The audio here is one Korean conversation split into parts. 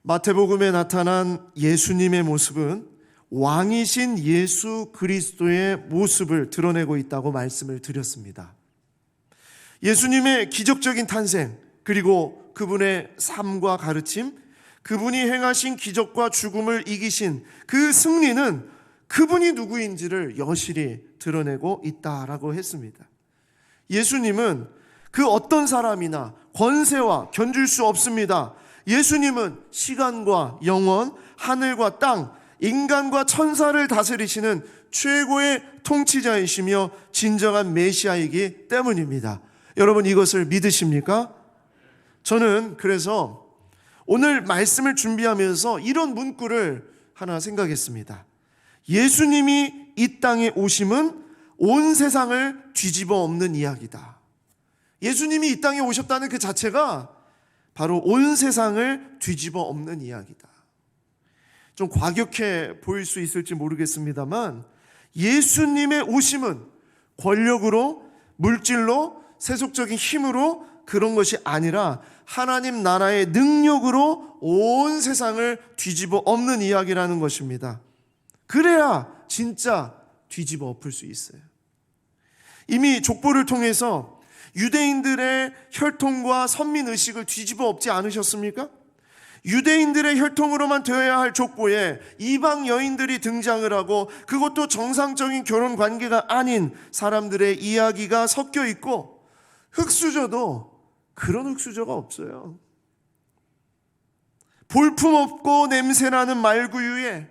마태복음에 나타난 예수님의 모습은 왕이신 예수 그리스도의 모습을 드러내고 있다고 말씀을 드렸습니다. 예수님의 기적적인 탄생, 그리고 그분의 삶과 가르침, 그분이 행하신 기적과 죽음을 이기신 그 승리는 그분이 누구인지를 여실히 드러내고 있다라고 했습니다. 예수님은 그 어떤 사람이나 권세와 견줄 수 없습니다. 예수님은 시간과 영원, 하늘과 땅, 인간과 천사를 다스리시는 최고의 통치자이시며 진정한 메시아이기 때문입니다. 여러분, 이것을 믿으십니까? 저는 그래서 오늘 말씀을 준비하면서 이런 문구를 하나 생각했습니다. 예수님이 이 땅에 오심은 온 세상을 뒤집어 엎는 이야기다. 예수님이 이 땅에 오셨다는 그 자체가 바로 온 세상을 뒤집어 엎는 이야기다. 좀 과격해 보일 수 있을지 모르겠습니다만 예수님의 오심은 권력으로, 물질로, 세속적인 힘으로 그런 것이 아니라 하나님 나라의 능력으로 온 세상을 뒤집어 엎는 이야기라는 것입니다. 그래야 진짜 뒤집어 엎을 수 있어요. 이미 족보를 통해서 유대인들의 혈통과 선민의식을 뒤집어 엎지 않으셨습니까? 유대인들의 혈통으로만 되어야 할 족보에 이방 여인들이 등장을 하고 그것도 정상적인 결혼 관계가 아닌 사람들의 이야기가 섞여 있고, 흙수저도 그런 흙수저가 없어요. 볼품없고 냄새나는 말구유에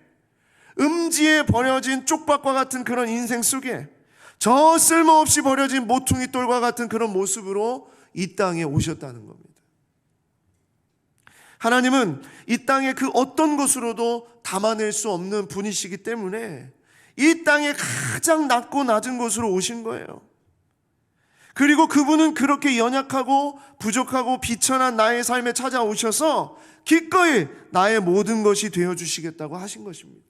음지에 버려진 쪽박과 같은 그런 인생 속에 저 쓸모없이 버려진 모퉁이 돌과 같은 그런 모습으로 이 땅에 오셨다는 겁니다. 하나님은 이 땅의 그 어떤 것으로도 담아낼 수 없는 분이시기 때문에 이 땅에 가장 낮고 낮은 곳으로 오신 거예요. 그리고 그분은 그렇게 연약하고 부족하고 비천한 나의 삶에 찾아오셔서 기꺼이 나의 모든 것이 되어주시겠다고 하신 것입니다.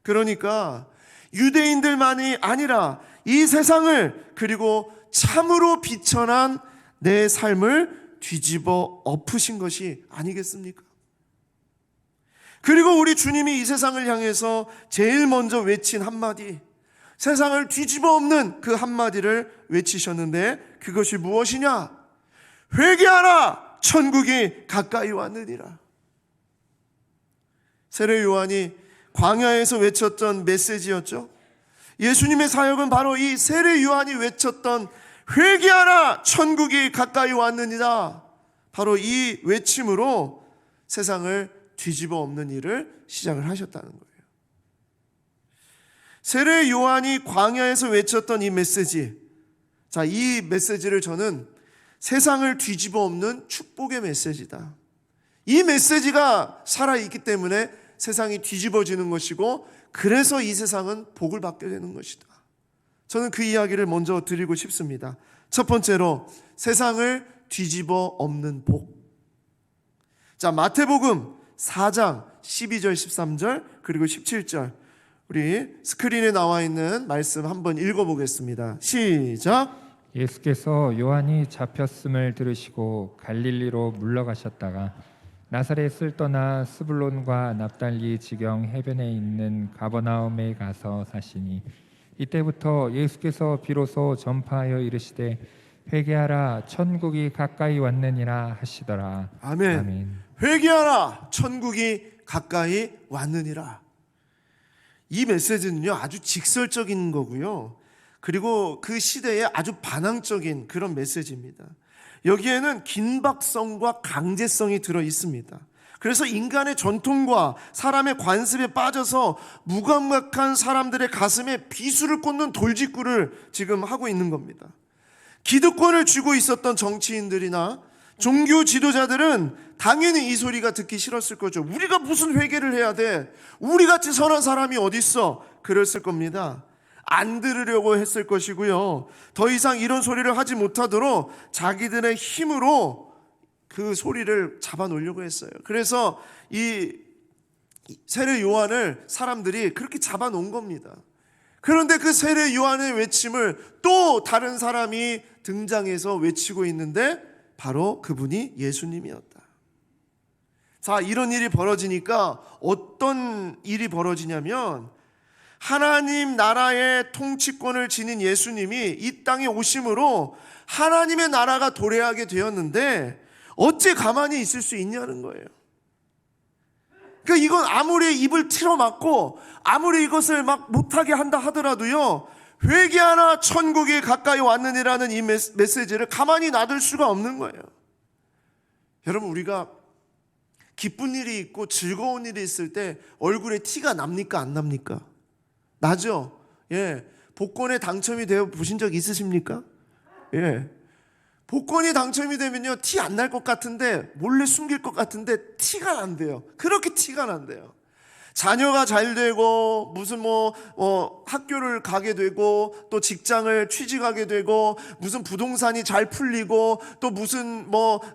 그러니까 유대인들만이 아니라 이 세상을, 그리고 참으로 비천한 내 삶을 뒤집어 엎으신 것이 아니겠습니까? 그리고 우리 주님이 이 세상을 향해서 제일 먼저 외친 한마디, 세상을 뒤집어 엎는 그 한마디를 외치셨는데 그것이 무엇이냐? 회개하라! 천국이 가까이 왔느니라. 세례 요한이 광야에서 외쳤던 메시지였죠. 예수님의 사역은 바로 이 세례 요한이 외쳤던 회개하라! 천국이 가까이 왔느니라. 바로 이 외침으로 세상을 뒤집어 엎는 일을 시작을 하셨다는 거예요. 세례 요한이 광야에서 외쳤던 이 메시지, 자, 이 메시지를 저는 세상을 뒤집어 엎는 축복의 메시지다. 이 메시지가 살아있기 때문에 세상이 뒤집어지는 것이고, 그래서 이 세상은 복을 받게 되는 것이다. 저는 그 이야기를 먼저 드리고 싶습니다. 첫 번째로, 세상을 뒤집어 엎는 복. 자, 마태복음 4장 12절 13절 그리고 17절, 우리 스크린에 나와 있는 말씀 한번 읽어보겠습니다. 시작. 예수께서 요한이 잡혔음을 들으시고 갈릴리로 물러가셨다가 나사렛을 떠나 스불론과 납달리 지경 해변에 있는 가버나움에 가서 사시니, 이때부터 예수께서 비로소 전파하여 이르시되 회개하라, 천국이 가까이 왔느니라 하시더라. 아멘. 아멘. 회개하라, 천국이 가까이 왔느니라. 이 메시지는요, 아주 직설적인 거고요, 그리고 그 시대에 아주 반항적인 그런 메시지입니다. 여기에는 긴박성과 강제성이 들어 있습니다. 그래서 인간의 전통과 사람의 관습에 빠져서 무감각한 사람들의 가슴에 비수를 꽂는 돌직구를 지금 하고 있는 겁니다. 기득권을 쥐고 있었던 정치인들이나 종교 지도자들은 당연히 이 소리가 듣기 싫었을 거죠. 우리가 무슨 회개를 해야 돼? 우리같이 선한 사람이 어딨어? 그랬을 겁니다. 안 들으려고 했을 것이고요, 더 이상 이런 소리를 하지 못하도록 자기들의 힘으로 그 소리를 잡아놓으려고 했어요. 그래서 이 세례 요한을 사람들이 그렇게 잡아놓은 겁니다. 그런데 그 세례 요한의 외침을 또 다른 사람이 등장해서 외치고 있는데 바로 그분이 예수님이었다. 자, 이런 일이 벌어지니까 어떤 일이 벌어지냐면 하나님 나라의 통치권을 지닌 예수님이 이 땅에 오심으로 하나님의 나라가 도래하게 되었는데 어찌 가만히 있을 수 있냐는 거예요. 그러니까 이건 아무리 입을 틀어막고 아무리 이것을 막 못하게 한다 하더라도요, 회개하나 천국이 가까이 왔느니라는 이 메시지를 가만히 놔둘 수가 없는 거예요. 여러분, 우리가 기쁜 일이 있고 즐거운 일이 있을 때 얼굴에 티가 납니까 안 납니까? 나죠? 예. 복권에 당첨이 되어 보신 적 있으십니까? 예. 복권이 당첨이 되면요, 티 안 날 것 같은데 몰래 숨길 것 같은데 티가 난대요. 그렇게 티가 난대요. 자녀가 잘 되고 무슨 학교를 가게 되고 또 직장을 취직하게 되고 무슨 부동산이 잘 풀리고 또 무슨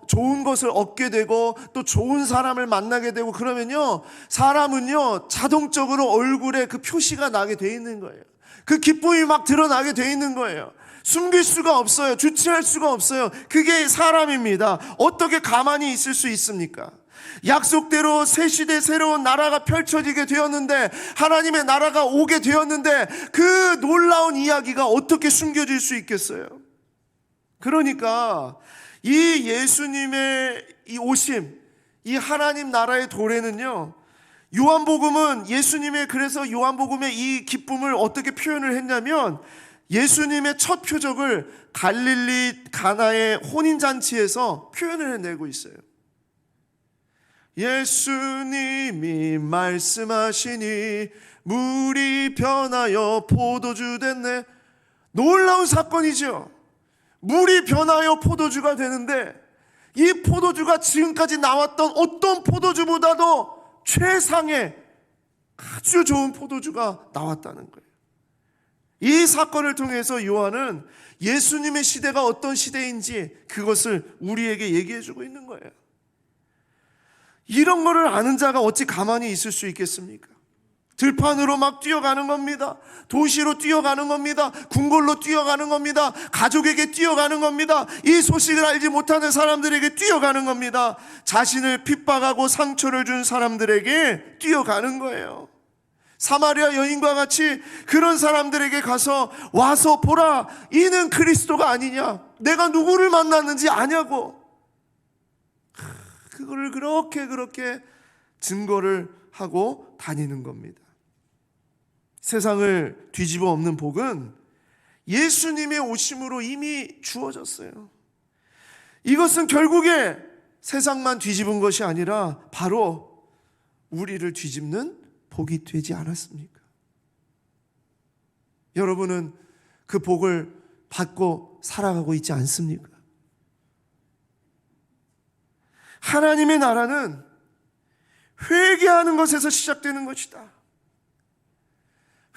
좋은 것을 얻게 되고 또 좋은 사람을 만나게 되고 그러면요, 사람은요 자동적으로 얼굴에 그 표시가 나게 돼 있는 거예요. 그 기쁨이 막 드러나게 돼 있는 거예요. 숨길 수가 없어요. 주체할 수가 없어요. 그게 사람입니다. 어떻게 가만히 있을 수 있습니까? 약속대로 새 시대 새로운 나라가 펼쳐지게 되었는데, 하나님의 나라가 오게 되었는데 그 놀라운 이야기가 어떻게 숨겨질 수 있겠어요? 그러니까 이 예수님의 이 오심, 이 하나님 나라의 도래는요, 요한복음은 그래서 요한복음의 이 기쁨을 어떻게 표현을 했냐면, 예수님의 첫 표적을 갈릴리 가나의 혼인잔치에서 표현을 해내고 있어요. 예수님이 말씀하시니 물이 변하여 포도주 됐네. 놀라운 사건이죠. 물이 변하여 포도주가 되는데, 이 포도주가 지금까지 나왔던 어떤 포도주보다도 최상의 아주 좋은 포도주가 나왔다는 거예요. 이 사건을 통해서 요한은 예수님의 시대가 어떤 시대인지 그것을 우리에게 얘기해주고 있는 거예요. 이런 거를 아는 자가 어찌 가만히 있을 수 있겠습니까? 들판으로 막 뛰어가는 겁니다. 도시로 뛰어가는 겁니다. 궁궐로 뛰어가는 겁니다. 가족에게 뛰어가는 겁니다. 이 소식을 알지 못하는 사람들에게 뛰어가는 겁니다. 자신을 핍박하고 상처를 준 사람들에게 뛰어가는 거예요. 사마리아 여인과 같이 그런 사람들에게 가서 와서 보라, 이는 그리스도가 아니냐, 내가 누구를 만났는지 아냐고, 그거를 그렇게 증거를 하고 다니는 겁니다. 세상을 뒤집어 엎는 복은 예수님의 오심으로 이미 주어졌어요. 이것은 결국에 세상만 뒤집은 것이 아니라 바로 우리를 뒤집는 복이 되지 않았습니까? 여러분은 그 복을 받고 살아가고 있지 않습니까? 하나님의 나라는 회개하는 것에서 시작되는 것이다.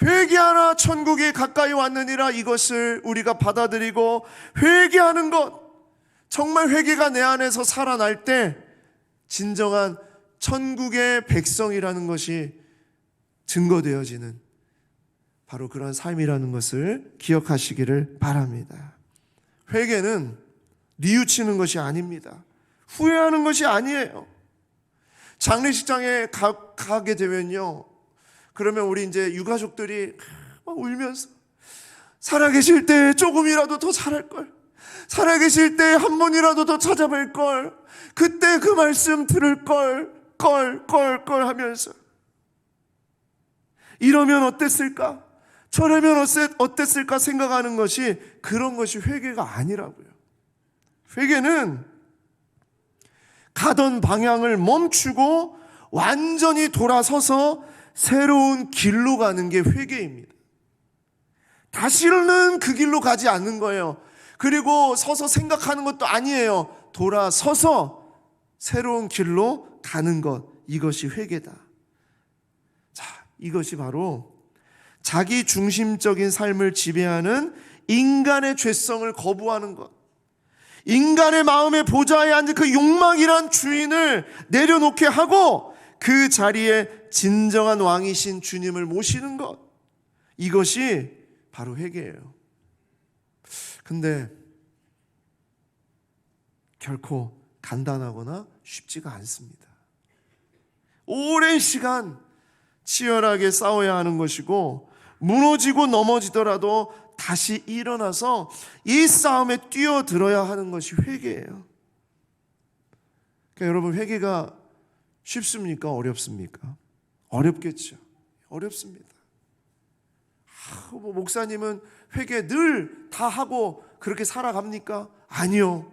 회개하라 천국이 가까이 왔느니라, 이것을 우리가 받아들이고 회개하는 것, 정말 회개가 내 안에서 살아날 때 진정한 천국의 백성이라는 것이 증거되어지는 바로 그런 삶이라는 것을 기억하시기를 바랍니다. 회개는 뉘우치는 것이 아닙니다. 후회하는 것이 아니에요. 장례식장에 가게 되면요, 그러면 우리 이제 유가족들이 막 울면서 살아계실 때 조금이라도 더 잘할걸, 살아계실 때 한 번이라도 더 찾아뵐 걸, 그때 그 말씀 들을 걸 하면서, 이러면 어땠을까, 저러면 어땠을까 생각하는 것이, 그런 것이 회개가 아니라고요. 회개는 가던 방향을 멈추고 완전히 돌아서서 새로운 길로 가는 게 회개입니다. 다시는 그 길로 가지 않는 거예요. 그리고 서서 생각하는 것도 아니에요. 돌아서서 새로운 길로 가는 것, 이것이 회개다. 자, 이것이 바로 자기 중심적인 삶을 지배하는 인간의 죄성을 거부하는 것, 인간의 마음의 보좌에 앉은 그 욕망이란 주인을 내려놓게 하고 그 자리에 진정한 왕이신 주님을 모시는 것, 이것이 바로 회개예요. 근데 결코 간단하거나 쉽지가 않습니다. 오랜 시간 치열하게 싸워야 하는 것이고, 무너지고 넘어지더라도 다시 일어나서 이 싸움에 뛰어들어야 하는 것이 회개예요. 그러니까 여러분, 회개가 쉽습니까? 어렵습니까? 어렵겠죠. 어렵습니다. 뭐 목사님은 회개 늘 다 하고 그렇게 살아갑니까? 아니요.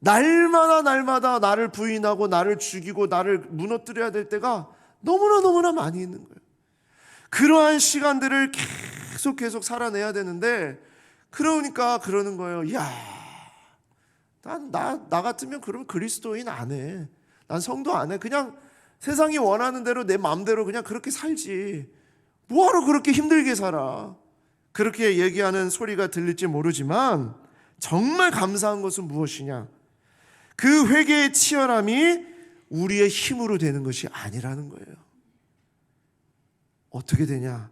날마다 나를 부인하고 나를 죽이고 나를 무너뜨려야 될 때가 너무나 많이 있는 거예요. 그러한 시간들을 계속 살아내야 되는데, 그러니까 그러는 거예요. 야, 나 같으면 그러면 그리스도인 안 해. 난 성도 안 해. 그냥 세상이 원하는 대로 내 마음대로 그냥 그렇게 살지. 뭐하러 그렇게 힘들게 살아. 그렇게 얘기하는 소리가 들릴지 모르지만, 정말 감사한 것은 무엇이냐? 그 회개의 치열함이 우리의 힘으로 되는 것이 아니라는 거예요. 어떻게 되냐?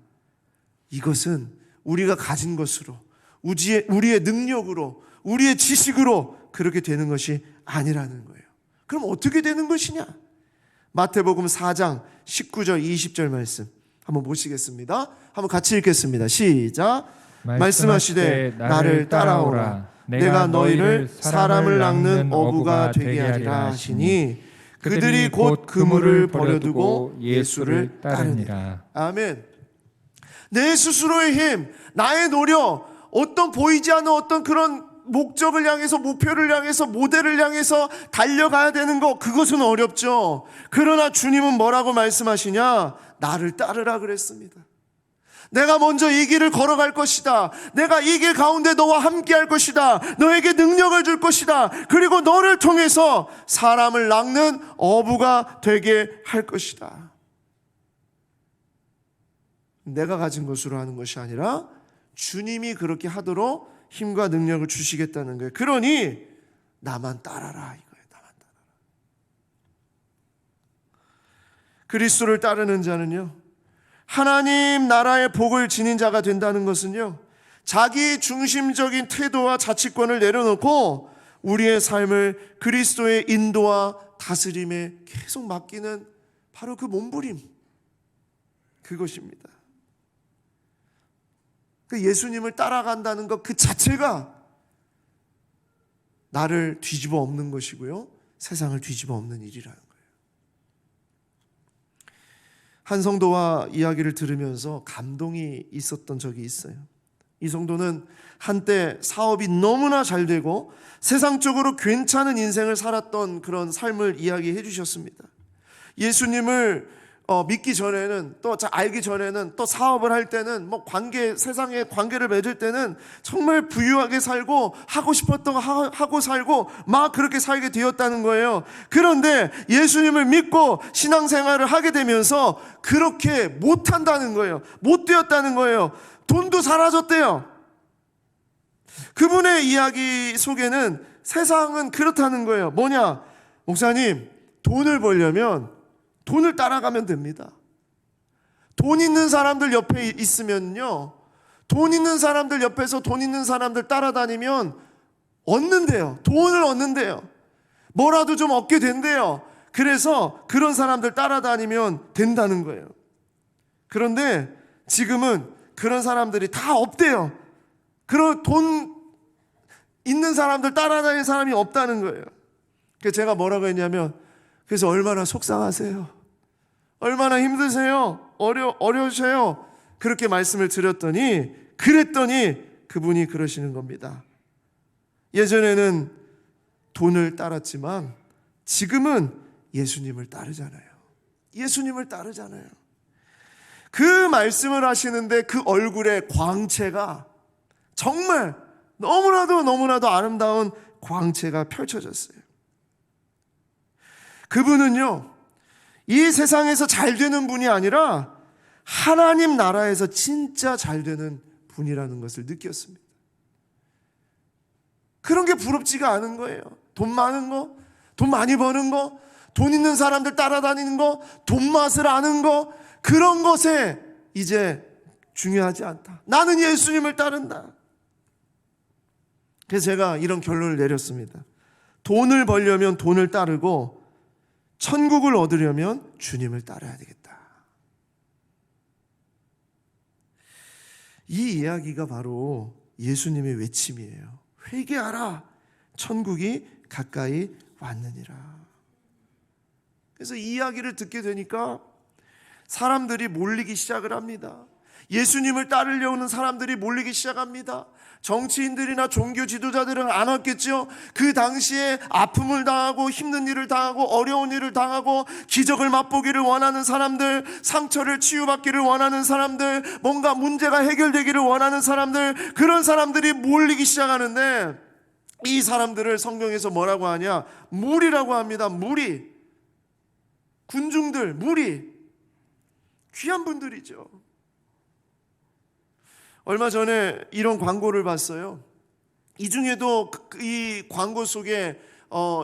이것은 우리가 가진 것으로, 우리의 능력으로, 우리의 지식으로 그렇게 되는 것이 아니라는 거예요. 그럼 어떻게 되는 것이냐? 마태복음 4장 19절 20절 말씀 한번 보시겠습니다. 한번 같이 읽겠습니다. 시작. 말씀하시되 나를 따라오라. 내가 너희를 사람을 낚는 어부가 되게 하리라 하시니, 그들이 곧 그물을 버려두고 예수를 따르니라. 아멘. 내 스스로의 힘, 나의 노력, 어떤 보이지 않는 어떤 그런 목적을 향해서, 목표를 향해서, 모델을 향해서 달려가야 되는 거, 그것은 어렵죠. 그러나 주님은 뭐라고 말씀하시냐? 나를 따르라 그랬습니다. 내가 먼저 이 길을 걸어갈 것이다. 내가 이 길 가운데 너와 함께 할 것이다. 너에게 능력을 줄 것이다. 그리고 너를 통해서 사람을 낚는 어부가 되게 할 것이다. 내가 가진 것으로 하는 것이 아니라 주님이 그렇게 하도록 힘과 능력을 주시겠다는 거예요. 그러니 나만 따라라 이거예요. 나만 따라라. 그리스도를 따르는 자는요, 하나님 나라의 복을 지닌 자가 된다는 것은요, 자기 중심적인 태도와 자치권을 내려놓고 우리의 삶을 그리스도의 인도와 다스림에 계속 맡기는 바로 그 몸부림, 그것입니다. 그 예수님을 따라간다는 것 그 자체가 나를 뒤집어 엎는 것이고요, 세상을 뒤집어 엎는 일이라는 거예요. 한 성도와 이야기를 들으면서 감동이 있었던 적이 있어요. 이 성도는 한때 사업이 너무나 잘 되고 세상적으로 괜찮은 인생을 살았던 그런 삶을 이야기해 주셨습니다. 예수님을 믿기 전에는, 또 알기 전에는, 또 사업을 할 때는, 세상에 관계를 맺을 때는 정말 부유하게 살고 하고 싶었던 거 하고 살고 막 그렇게 살게 되었다는 거예요. 그런데 예수님을 믿고 신앙생활을 하게 되면서 그렇게 못한다는 거예요. 못 되었다는 거예요. 돈도 사라졌대요. 그분의 이야기 속에는 세상은 그렇다는 거예요. 뭐냐? 목사님, 돈을 벌려면 돈을 따라가면 됩니다. 돈 있는 사람들 옆에 있으면요, 돈 있는 사람들 옆에서 돈 있는 사람들 따라다니면 얻는데요. 돈을 얻는데요. 뭐라도 좀 얻게 된대요. 그래서 그런 사람들 따라다니면 된다는 거예요. 그런데 지금은 그런 사람들이 다 없대요. 그런 돈 있는 사람들 따라다니는 사람이 없다는 거예요. 그래서 제가 뭐라고 했냐면, 그래서 얼마나 속상하세요? 얼마나 힘드세요? 어려우세요? 그렇게 말씀을 드렸더니, 그랬더니 그분이 그러시는 겁니다. 예전에는 돈을 따랐지만 지금은 예수님을 따르잖아요. 예수님을 따르잖아요. 그 말씀을 하시는데 그 얼굴의 광채가 정말 너무나도 아름다운 광채가 펼쳐졌어요. 그분은요, 이 세상에서 잘 되는 분이 아니라 하나님 나라에서 진짜 잘 되는 분이라는 것을 느꼈습니다. 그런 게 부럽지가 않은 거예요. 돈 많은 거, 돈 많이 버는 거, 돈 있는 사람들 따라다니는 거, 돈 맛을 아는 거, 그런 것에 이제 중요하지 않다. 나는 예수님을 따른다. 그래서 제가 이런 결론을 내렸습니다. 돈을 벌려면 돈을 따르고, 천국을 얻으려면 주님을 따라야 되겠다. 이 이야기가 바로 예수님의 외침이에요. 회개하라, 천국이 가까이 왔느니라. 그래서 이 이야기를 듣게 되니까 사람들이 몰리기 시작을 합니다. 예수님을 따르려는 사람들이 몰리기 시작합니다. 정치인들이나 종교 지도자들은 안 왔겠죠. 그 당시에 아픔을 당하고 힘든 일을 당하고 어려운 일을 당하고 기적을 맛보기를 원하는 사람들, 상처를 치유받기를 원하는 사람들, 뭔가 문제가 해결되기를 원하는 사람들, 그런 사람들이 몰리기 시작하는데, 이 사람들을 성경에서 뭐라고 하냐? 무리라고 합니다. 무리. 군중들, 무리. 귀한 분들이죠. 얼마 전에 이런 광고를 봤어요. 이 중에도 이 광고 속에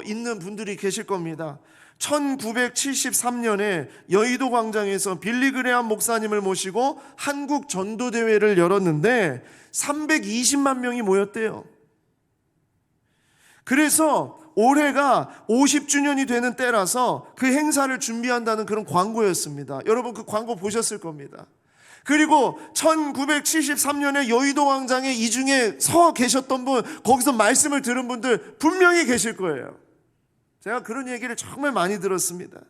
있는 분들이 계실 겁니다. 1973년에 여의도 광장에서 빌리 그레함 목사님을 모시고 한국 전도대회를 열었는데 320만 명이 모였대요. 그래서 올해가 50주년이 되는 때라서 그 행사를 준비한다는 그런 광고였습니다. 여러분 그 광고 보셨을 겁니다. 그리고 1973년에 여의도 광장에 이 중에 서 계셨던 분, 거기서 말씀을 들은 분들 분명히 계실 거예요. 제가 그런 얘기를 정말 많이 들었습니다.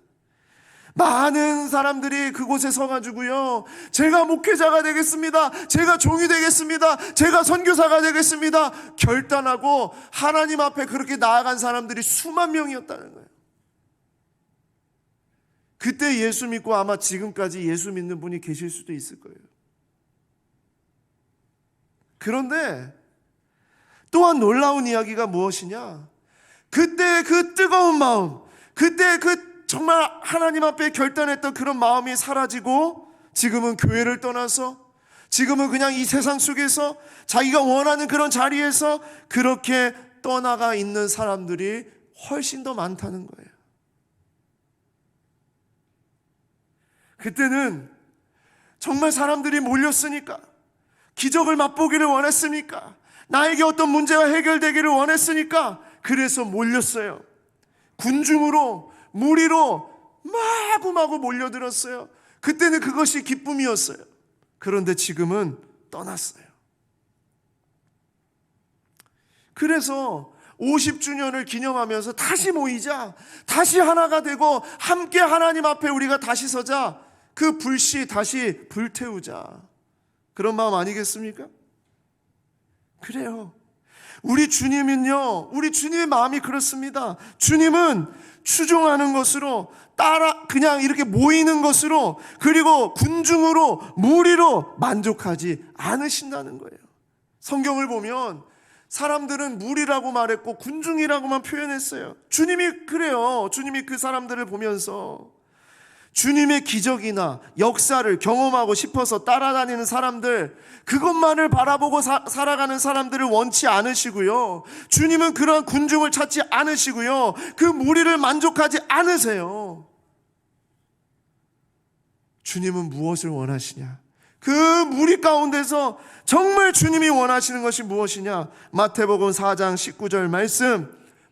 많은 사람들이 그곳에 서가지고요, 제가 목회자가 되겠습니다, 제가 종이 되겠습니다, 제가 선교사가 되겠습니다 결단하고 하나님 앞에 그렇게 나아간 사람들이 수만 명이었다는 거예요. 그때 예수 믿고 아마 지금까지 예수 믿는 분이 계실 수도 있을 거예요. 그런데 또한 놀라운 이야기가 무엇이냐? 그때 그 뜨거운 마음, 그때 그 정말 하나님 앞에 결단했던 그런 마음이 사라지고 지금은 교회를 떠나서, 지금은 그냥 이 세상 속에서 자기가 원하는 그런 자리에서 그렇게 떠나가 있는 사람들이 훨씬 더 많다는 거예요. 그때는 정말 사람들이 몰렸으니까, 기적을 맛보기를 원했으니까, 나에게 어떤 문제가 해결되기를 원했으니까 그래서 몰렸어요. 군중으로, 무리로 마구마구 몰려들었어요. 그때는 그것이 기쁨이었어요. 그런데 지금은 떠났어요. 그래서 50주년을 기념하면서 다시 모이자, 다시 하나가 되고 함께 하나님 앞에 우리가 다시 서자, 그 불씨 다시 불태우자, 그런 마음 아니겠습니까? 그래요. 우리 주님은요, 우리 주님의 마음이 그렇습니다. 주님은 추종하는 것으로, 그냥 이렇게 모이는 것으로, 그리고 군중으로, 무리로 만족하지 않으신다는 거예요. 성경을 보면 사람들은 무리라고 말했고 군중이라고만 표현했어요. 주님이 그래요. 주님이 그 사람들을 보면서 주님의 기적이나 역사를 경험하고 싶어서 따라다니는 사람들, 그것만을 바라보고 살아가는 사람들을 원치 않으시고요, 주님은 그러한 군중을 찾지 않으시고요, 그 무리를 만족하지 않으세요. 주님은 무엇을 원하시냐? 그 무리 가운데서 정말 주님이 원하시는 것이 무엇이냐? 마태복음 4장 19절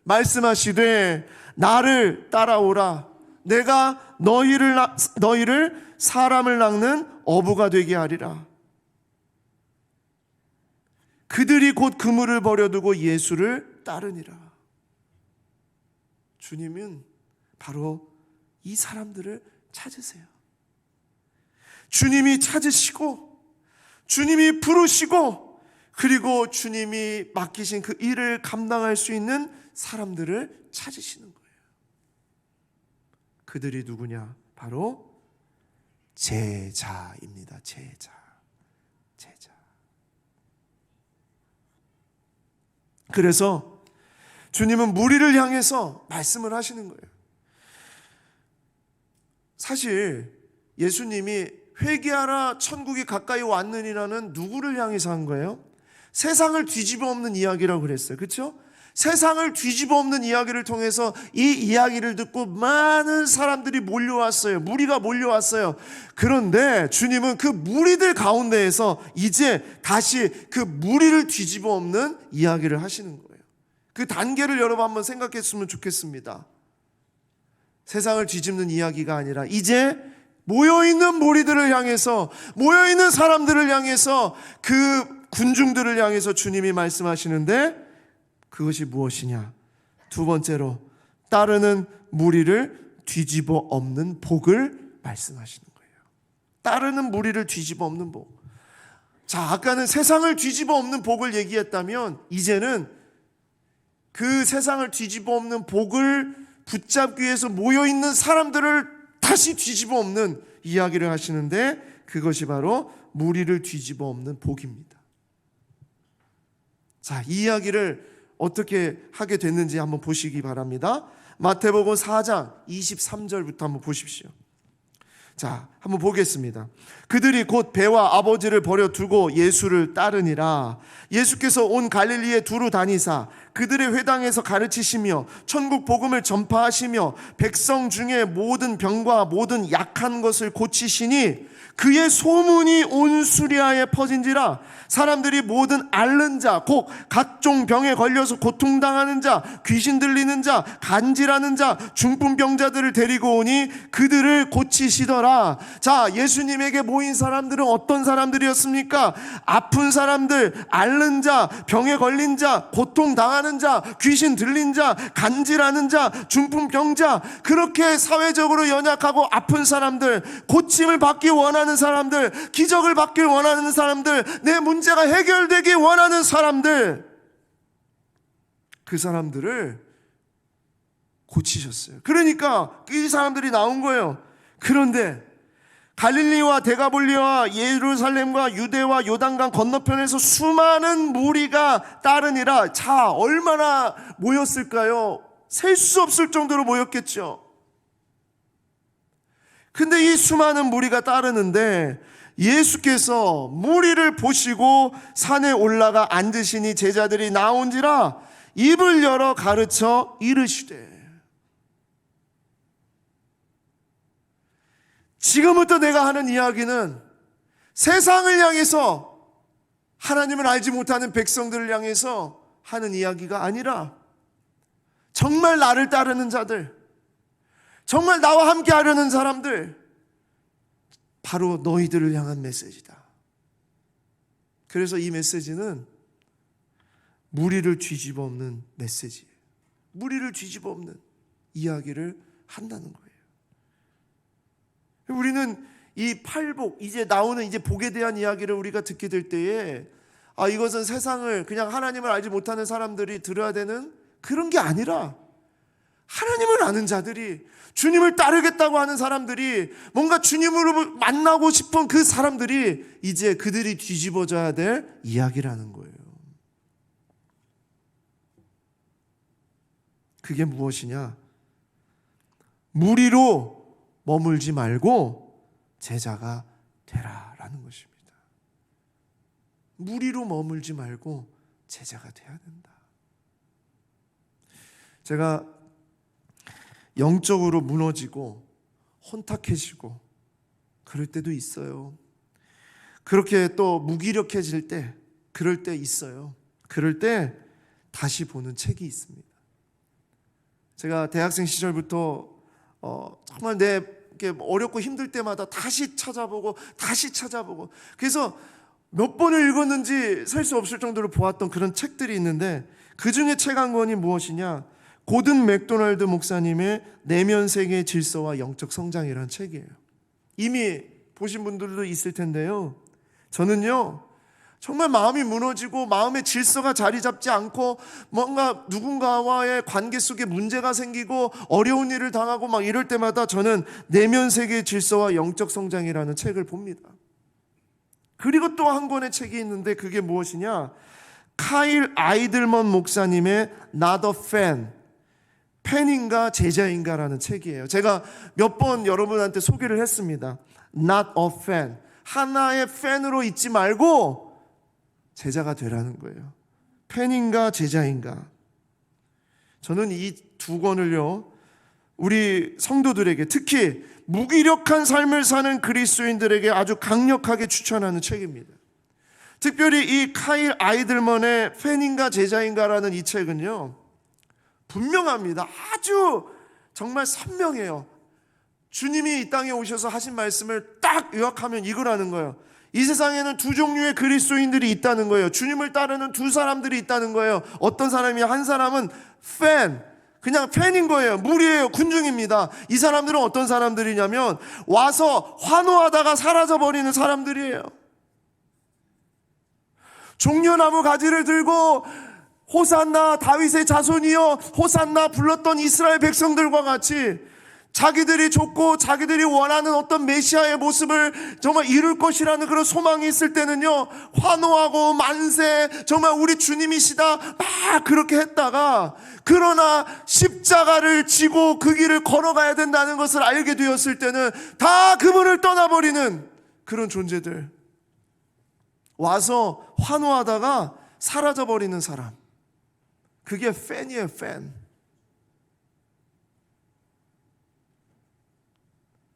말씀하시되 나를 따라오라, 내가 너희를 사람을 낚는 어부가 되게 하리라. 그들이 곧 그물을 버려두고 예수를 따르니라. 주님은 바로 이 사람들을 찾으세요. 주님이 찾으시고, 주님이 부르시고, 그리고 주님이 맡기신 그 일을 감당할 수 있는 사람들을 찾으시는 거예요. 그들이 누구냐? 바로 제자입니다. 제자. 그래서 주님은 무리를 향해서 말씀을 하시는 거예요. 사실 예수님이 회개하라 천국이 가까이 왔느니라는 누구를 향해서 한 거예요? 세상을 뒤집어 엎는 이야기라고 그랬어요. 그렇죠? 세상을 뒤집어 엎는 이야기를 통해서 이 이야기를 듣고 많은 사람들이 몰려왔어요. 무리가 몰려왔어요. 그런데 주님은 그 무리들 가운데에서 이제 다시 그 무리를 뒤집어 엎는 이야기를 하시는 거예요. 그 단계를 여러분 한번 생각했으면 좋겠습니다. 세상을 뒤집는 이야기가 아니라 이제 모여있는 무리들을 향해서, 모여있는 사람들을 향해서, 그 군중들을 향해서 주님이 말씀하시는데 그것이 무엇이냐? 두 번째로 따르는 무리를 뒤집어 엎는 복을 말씀하시는 거예요. 따르는 무리를 뒤집어 엎는 복. 자, 아까는 세상을 뒤집어 엎는 복을 얘기했다면 이제는 그 세상을 뒤집어 엎는 복을 붙잡기 위해서 모여있는 사람들을 다시 뒤집어 엎는 이야기를 하시는데 그것이 바로 무리를 뒤집어 엎는 복입니다. 자, 이 이야기를 어떻게 하게 됐는지 한번 보시기 바랍니다. 마태복음 4장 23절부터 한번 보십시오. 자, 한번 보겠습니다. 그들이 곧 배와 아버지를 버려두고 예수를 따르니라. 예수께서 온 갈릴리에 두루 다니사 그들의 회당에서 가르치시며 천국 복음을 전파하시며 백성 중에 모든 병과 모든 약한 것을 고치시니 그의 소문이 온 수리아에 퍼진지라. 사람들이 모든 앓는 자, 곧 각종 병에 걸려서 고통당하는 자, 귀신 들리는 자, 간질하는 자, 중풍병자들을 데리고 오니 그들을 고치시더라. 자, 예수님에게 모인 사람들은 어떤 사람들이었습니까? 아픈 사람들, 앓는 자, 병에 걸린 자, 고통당하는 자, 귀신 들린 자, 간질하는 자, 중풍병자, 그렇게 사회적으로 연약하고 아픈 사람들, 고침을 받기 원하는 사람들, 기적을 받길 원하는 사람들, 내 문제가 해결되기 원하는 사람들, 그 사람들을 고치셨어요. 그러니까 이 사람들이 나온 거예요. 그런데 갈릴리와 데가볼리와 예루살렘과 유대와 요단강 건너편에서 수많은 무리가 따르니라. 자, 얼마나 모였을까요? 셀 수 없을 정도로 모였겠죠. 근데 이 수많은 무리가 따르는데 예수께서 무리를 보시고 산에 올라가 앉으시니 제자들이 나온지라 입을 열어 가르쳐 이르시되. 지금부터 내가 하는 이야기는 세상을 향해서, 하나님을 알지 못하는 백성들을 향해서 하는 이야기가 아니라 정말 나를 따르는 자들, 정말 나와 함께 하려는 사람들, 바로 너희들을 향한 메시지다. 그래서 이 메시지는 무리를 뒤집어 엎는 메시지예요. 무리를 뒤집어 엎는 이야기를 한다는 거예요. 우리는 이 팔복, 이제 나오는 이제 복에 대한 이야기를 우리가 듣게 될 때에 이것은 세상을 그냥 하나님을 알지 못하는 사람들이 들어야 되는 그런 게 아니라 하나님을 아는 자들이, 주님을 따르겠다고 하는 사람들이, 뭔가 주님으로 만나고 싶은 그 사람들이 이제 그들이 뒤집어져야 될 이야기라는 거예요. 그게 무엇이냐? 무리로 머물지 말고 제자가 되라라는 것입니다. 무리로 머물지 말고 제자가 돼야 된다. 제가 영적으로 무너지고 혼탁해지고 그럴 때도 있어요. 그렇게 또 무기력해질 때, 그럴 때 있어요. 그럴 때 다시 보는 책이 있습니다. 제가 대학생 시절부터 정말 내 어렵고 힘들 때마다 다시 찾아보고 그래서 몇 번을 읽었는지 셀 수 없을 정도로 보았던 그런 책들이 있는데, 그 중에 책 한 권이 무엇이냐? 고든 맥도날드 목사님의 내면 세계의 질서와 영적 성장이라는 책이에요. 이미 보신 분들도 있을 텐데요, 저는요 정말 마음이 무너지고 마음의 질서가 자리 잡지 않고 뭔가 누군가와의 관계 속에 문제가 생기고 어려운 일을 당하고 막 이럴 때마다 저는 내면 세계의 질서와 영적 성장이라는 책을 봅니다. 그리고 또 한 권의 책이 있는데 그게 무엇이냐? 카일 아이들먼 목사님의 Not a Fan, 팬인가 제자인가라는 책이에요. 제가 몇 번 여러분한테 소개를 했습니다. Not a Fan, 하나의 팬으로 있지 말고 제자가 되라는 거예요. 팬인가 제자인가. 저는 이 두 권을요, 우리 성도들에게, 특히 무기력한 삶을 사는 그리스도인들에게 아주 강력하게 추천하는 책입니다. 특별히 이 카일 아이들먼의 팬인가 제자인가라는 이 책은요 분명합니다. 아주 정말 선명해요. 주님이 이 땅에 오셔서 하신 말씀을 딱 요약하면 이거라는 거예요. 이 세상에는 두 종류의 그리스도인들이 있다는 거예요. 주님을 따르는 두 사람들이 있다는 거예요. 어떤 사람이, 한 사람은 그냥 팬인 거예요. 무리예요. 군중입니다. 이 사람들은 어떤 사람들이냐면 와서 환호하다가 사라져버리는 사람들이에요. 종려나무 가지를 들고 호산나 다윗의 자손이여 호산나 불렀던 이스라엘 백성들과 같이 자기들이 좋고 자기들이 원하는 어떤 메시아의 모습을 정말 이룰 것이라는 그런 소망이 있을 때는요, 환호하고 만세, 정말 우리 주님이시다 막 그렇게 했다가, 그러나 십자가를 지고 그 길을 걸어가야 된다는 것을 알게 되었을 때는 다 그분을 떠나버리는 그런 존재들, 와서 환호하다가 사라져버리는 사람, 그게 팬이에요. 팬.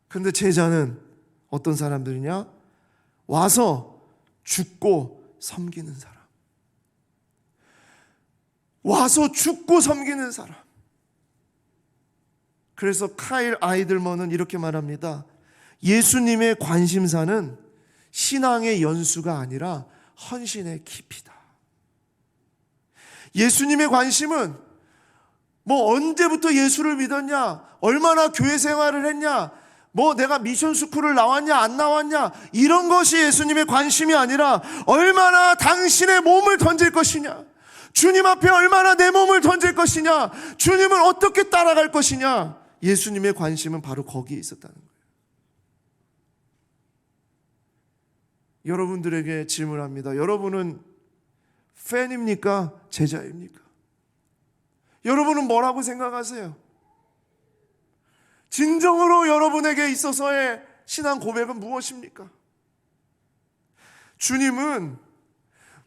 근데 제자는 어떤 사람들이냐? 와서 죽고 섬기는 사람. 와서 죽고 섬기는 사람. 그래서 카일 아이들먼은 이렇게 말합니다. 예수님의 관심사는 신앙의 연수가 아니라 헌신의 깊이다. 예수님의 관심은 뭐 언제부터 예수를 믿었냐, 얼마나 교회 생활을 했냐, 뭐 내가 미션 스쿨을 나왔냐 안 나왔냐, 이런 것이 예수님의 관심이 아니라 얼마나 당신의 몸을 던질 것이냐, 주님 앞에 얼마나 내 몸을 던질 것이냐, 주님을 어떻게 따라갈 것이냐. 예수님의 관심은 바로 거기에 있었다는 거예요. 여러분들에게 질문합니다. 여러분은 팬입니까? 제자입니까? 여러분은 뭐라고 생각하세요? 진정으로 여러분에게 있어서의 신앙 고백은 무엇입니까? 주님은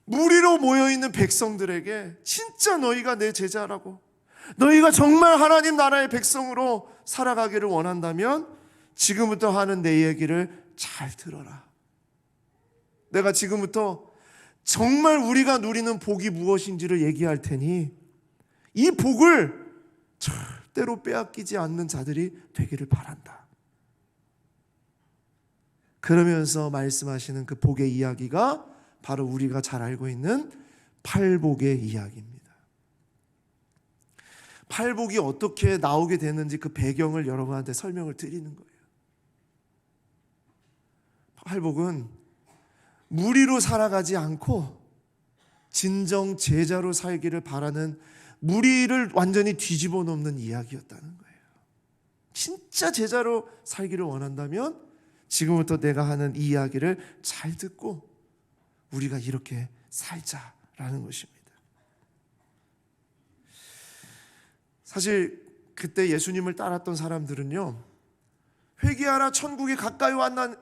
무리로 모여있는 백성들에게 진짜 너희가 내 제자라고, 너희가 정말 하나님 나라의 백성으로 살아가기를 원한다면 지금부터 하는 내 얘기를 잘 들어라. 내가 지금부터 정말 우리가 누리는 복이 무엇인지를 얘기할 테니 이 복을 절대로 빼앗기지 않는 자들이 되기를 바란다. 그러면서 말씀하시는 그 복의 이야기가 바로 우리가 잘 알고 있는 팔복의 이야기입니다. 팔복이 어떻게 나오게 됐는지 그 배경을 여러분한테 설명을 드리는 거예요. 팔복은 무리로 살아가지 않고 진정 제자로 살기를 바라는, 무리를 완전히 뒤집어 놓는 이야기였다는 거예요. 진짜 제자로 살기를 원한다면 지금부터 내가 하는 이 이야기를 잘 듣고 우리가 이렇게 살자라는 것입니다. 사실 그때 예수님을 따랐던 사람들은요, 회개하라 천국이 가까이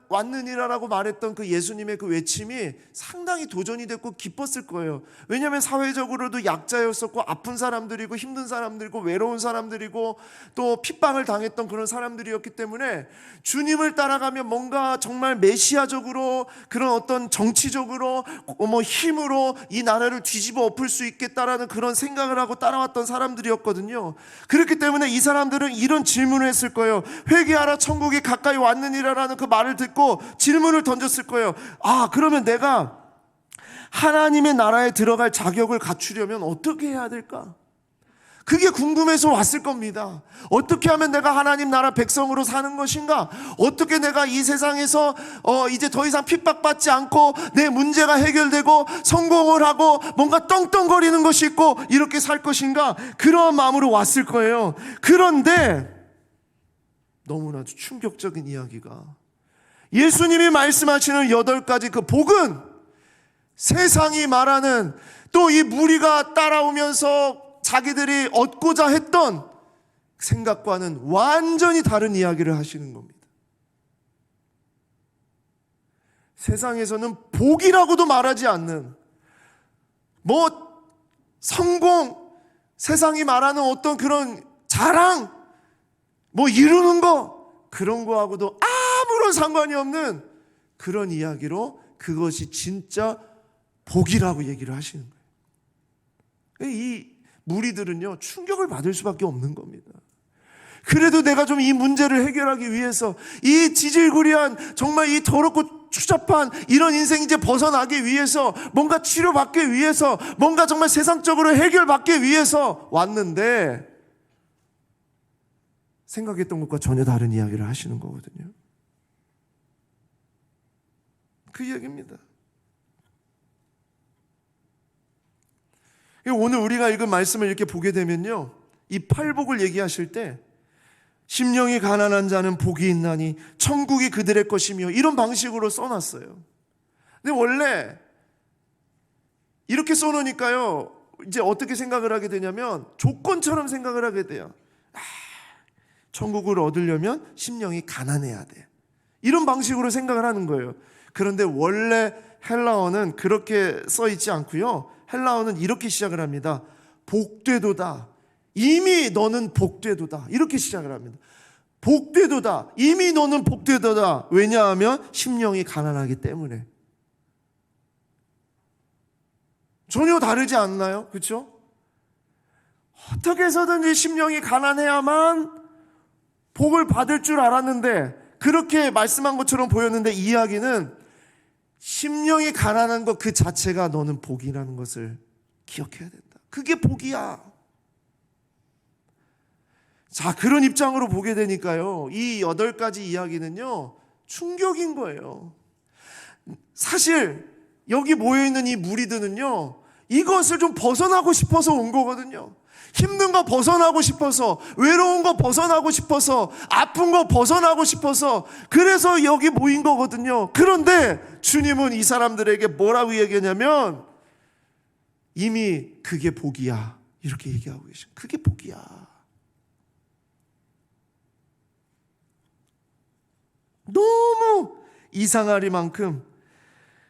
왔느니라라고 말했던 그 예수님의 그 외침이 상당히 도전이 됐고 기뻤을 거예요. 왜냐하면 사회적으로도 약자였었고 아픈 사람들이고 힘든 사람들이고 외로운 사람들이고 또 핍박을 당했던 그런 사람들이었기 때문에 주님을 따라가면 뭔가 정말 메시아적으로, 그런 어떤 정치적으로 뭐 힘으로 이 나라를 뒤집어 엎을 수 있겠다라는 그런 생각을 하고 따라왔던 사람들이었거든요. 그렇기 때문에 이 사람들은 이런 질문을 했을 거예요. 회개하라 천국이 가까이 왔느니라라는 그 말을 듣고 질문을 던졌을 거예요. 아, 그러면 내가 하나님의 나라에 들어갈 자격을 갖추려면 어떻게 해야 될까? 그게 궁금해서 왔을 겁니다. 어떻게 하면 내가 하나님 나라 백성으로 사는 것인가? 어떻게 내가 이 세상에서 이제 더 이상 핍박받지 않고 내 문제가 해결되고 성공을 하고 뭔가 떵떵거리는 것이 있고 이렇게 살 것인가? 그런 마음으로 왔을 거예요. 그런데 너무나도 충격적인 이야기가, 예수님이 말씀하시는 8가지 그 복은 세상이 말하는, 또 이 무리가 따라오면서 자기들이 얻고자 했던 생각과는 완전히 다른 이야기를 하시는 겁니다. 세상에서는 복이라고도 말하지 않는, 뭐 성공, 세상이 말하는 어떤 그런 자랑, 뭐 이루는 거, 그런 거하고도 아무런 상관이 없는 그런 이야기로 그것이 진짜 복이라고 얘기를 하시는 거예요. 이 무리들은요, 충격을 받을 수밖에 없는 겁니다. 그래도 내가 좀 이 문제를 해결하기 위해서, 이 지질구리한 정말 이 더럽고 추잡한 이런 인생 이제 벗어나기 위해서, 뭔가 치료받기 위해서, 뭔가 정말 세상적으로 해결받기 위해서 왔는데 생각했던 것과 전혀 다른 이야기를 하시는 거거든요. 그 이야기입니다. 오늘 우리가 읽은 말씀을 이렇게 보게 되면요, 이 팔복을 얘기하실 때 심령이 가난한 자는 복이 있나니 천국이 그들의 것이며, 이런 방식으로 써놨어요. 근데 원래 이렇게 써놓으니까요, 이제 어떻게 생각을 하게 되냐면 조건처럼 생각을 하게 돼요. 천국을 얻으려면 심령이 가난해야 돼, 이런 방식으로 생각을 하는 거예요. 그런데 원래 헬라어는 그렇게 써 있지 않고요, 헬라어는 이렇게 시작을 합니다. 복되도다, 이미 너는 복되도다, 이렇게 시작을 합니다. 복되도다, 이미 너는 복되도다. 왜냐하면 심령이 가난하기 때문에. 전혀 다르지 않나요? 그렇죠? 어떻게 해서든지 심령이 가난해야만 복을 받을 줄 알았는데, 그렇게 말씀한 것처럼 보였는데, 이야기는 심령이 가난한 것 그 자체가 너는 복이라는 것을 기억해야 된다. 그게 복이야. 자, 그런 입장으로 보게 되니까요, 이 8가지 이야기는요, 충격인 거예요. 사실 여기 모여있는 이 무리들은요, 이것을 좀 벗어나고 싶어서 온 거거든요. 힘든 거 벗어나고 싶어서, 외로운 거 벗어나고 싶어서, 아픈 거 벗어나고 싶어서, 그래서 여기 모인 거거든요. 그런데 주님은 이 사람들에게 뭐라고 얘기하냐면, 이미 그게 복이야, 이렇게 얘기하고 계셔. 그게 복이야. 너무 이상하리만큼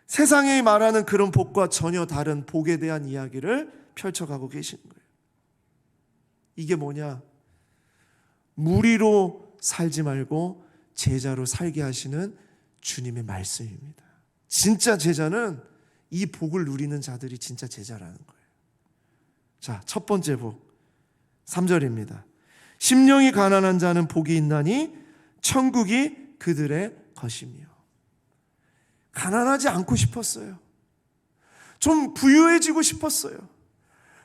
세상이 말하는 그런 복과 전혀 다른 복에 대한 이야기를 펼쳐가고 계시는 거예요. 이게 뭐냐? 무리로 살지 말고 제자로 살게 하시는 주님의 말씀입니다. 진짜 제자는 이 복을 누리는 자들이 진짜 제자라는 거예요. 자, 첫 번째 복 3절입니다. 심령이 가난한 자는 복이 있나니 천국이 그들의 것이며. 가난하지 않고 싶었어요. 좀 부유해지고 싶었어요.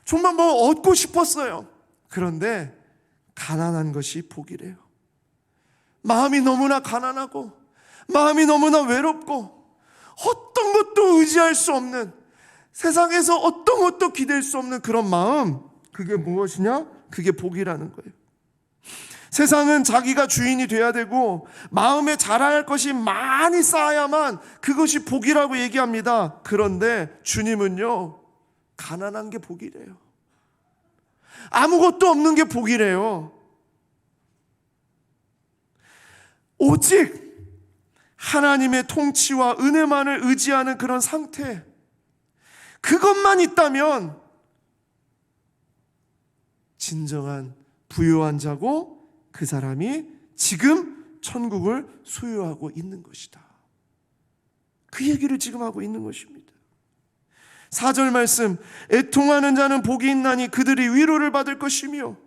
정말 뭐 얻고 싶었어요. 그런데 가난한 것이 복이래요. 마음이 너무나 가난하고, 마음이 너무나 외롭고, 어떤 것도 의지할 수 없는, 세상에서 어떤 것도 기댈 수 없는 그런 마음, 그게 무엇이냐? 그게 복이라는 거예요. 세상은 자기가 주인이 돼야 되고 마음에 자랑할 것이 많이 쌓아야만 그것이 복이라고 얘기합니다. 그런데 주님은요, 가난한 게 복이래요. 아무것도 없는 게 복이래요. 오직 하나님의 통치와 은혜만을 의지하는 그런 상태, 그것만 있다면 진정한 부유한 자고, 그 사람이 지금 천국을 소유하고 있는 것이다. 그 얘기를 지금 하고 있는 것입니다. 4절 말씀, 애통하는 자는 복이 있나니 그들이 위로를 받을 것이며.